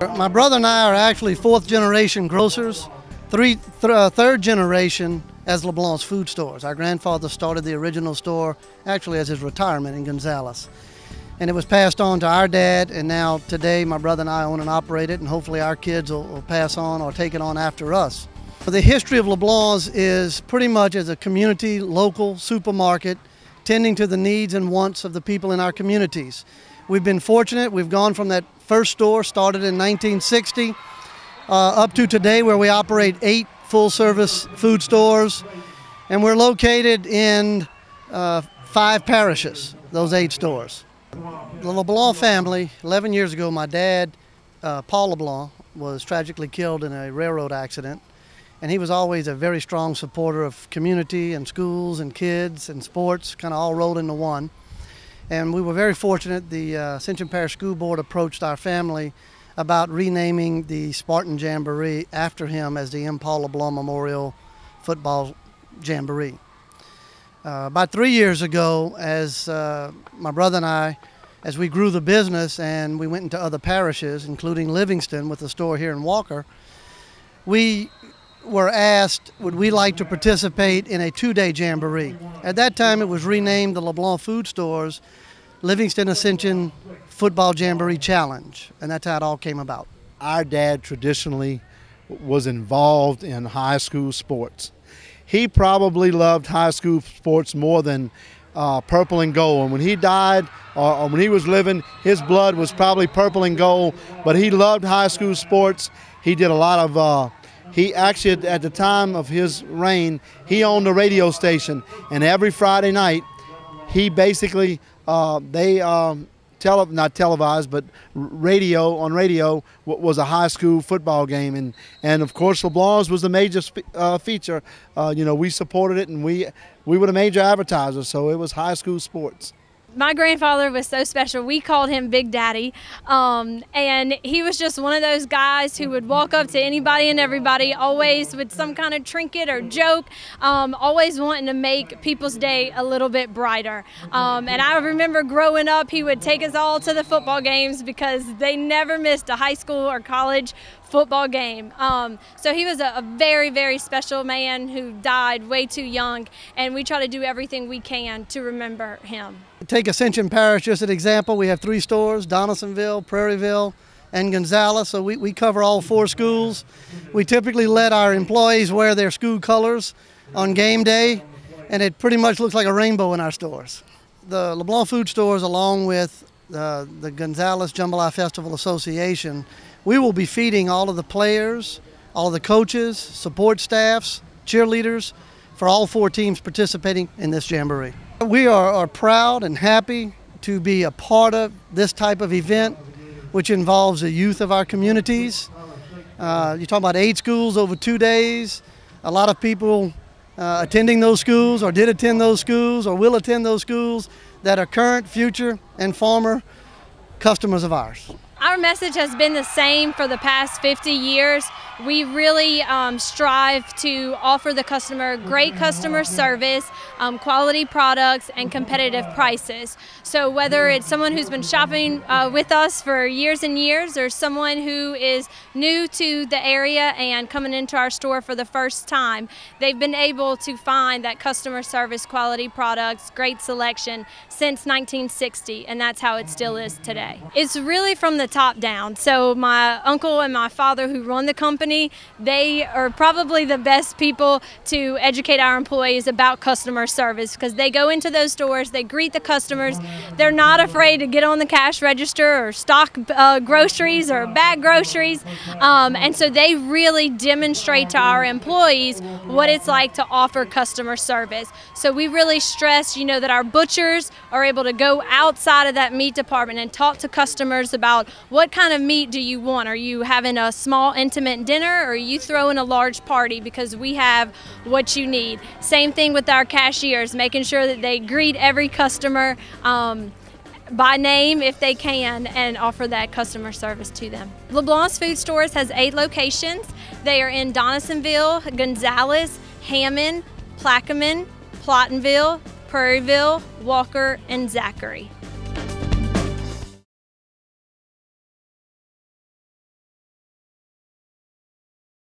My brother and I are actually fourth-generation grocers, third generation as LeBlanc's food stores. Our grandfather started the original store actually as his retirement in Gonzales. And it was passed on to our dad, and now today my brother and I own and operate it, and hopefully our kids will pass on or take it on after us. The history of LeBlanc's is pretty much as a community, local supermarket, tending to the needs and wants of the people in our communities. We've been fortunate. We've gone from that first store, started in 1960, up to today where we operate 8 full-service food stores, and we're located in 5 parishes, those 8 stores. The LeBlanc family, 11 years ago, my dad, Paul LeBlanc, was tragically killed in a railroad accident, and he was always a very strong supporter of community and schools and kids and sports, kind of all rolled into one. And we were very fortunate. The Ascension Parish School Board approached our family about renaming the Spartan Jamboree after him as the M. Paul LeBlanc Memorial Football Jamboree. About 3 years ago, as my brother and I, as we grew the business and we went into other parishes, including Livingston with the store here in Walker, we were asked, would we like to participate in a 2-day jamboree? At that time, it was renamed the LeBlanc Food Stores Livingston Ascension Football Jamboree Challenge, and that's how it all came about. Our dad traditionally was involved in high school sports. He probably loved high school sports more than purple and gold. And when he died, or when he was living, his blood was probably purple and gold, but he loved high school sports. He did a lot of he actually, at the time of his reign, he owned a radio station, and every Friday night, he basically, not televised, but on radio was a high school football game, and of course LeBlanc's was the major feature. You know, we supported it, and we were the major advertisers, so it was high school sports. My grandfather was so special. We called him Big Daddy, and he was just one of those guys who would walk up to anybody and everybody, always with some kind of trinket or joke, always wanting to make people's day a little bit brighter. And I remember growing up, he would take us all to the football games because they never missed a high school or college football game. So he was a very, very special man who died way too young, and we try to do everything we can to remember him. Take Ascension Parish just an example. We have 3 stores, Donaldsonville, Prairieville, and Gonzales, so we cover all 4 schools. We typically let our employees wear their school colors on game day, and it pretty much looks like a rainbow in our stores. The LeBlanc Food Stores, along with the Gonzales Jambalaya Festival Association, we will be feeding all of the players, all of the coaches, support staffs, cheerleaders for all 4 teams participating in this jamboree. We are proud and happy to be a part of this type of event, which involves the youth of our communities. You talk about 8 schools over 2 days. A lot of people attending those schools, or did attend those schools, or will attend those schools, that are current, future, and former customers of ours. Our message has been the same for the past 50 years. We really strive to offer the customer great customer service, quality products, and competitive prices. So whether it's someone who's been shopping with us for years and years, or someone who is new to the area and coming into our store for the first time, they've been able to find that customer service, quality products, great selection since 1960, and that's how it still is today. It's really from the top down. So my uncle and my father, who run the company, they are probably the best people to educate our employees about customer service, because they go into those stores, they greet the customers, they're not afraid to get on the cash register or stock groceries or bag groceries, and so they really demonstrate to our employees what it's like to offer customer service. So we really stress, you know, that our butchers are able to go outside of that meat department and talk to customers about what kind of meat do you want. Are you having a small intimate dinner, or are you throwing a large party, because we have what you need. Same thing with our cashiers, making sure that they greet every customer by name if they can, and offer that customer service to them. LeBlanc's Food Stores has 8 locations. They are in Donaldsonville, Gonzales, Hammond, Plaquemine, Plottonville, Prairieville, Walker, and Zachary.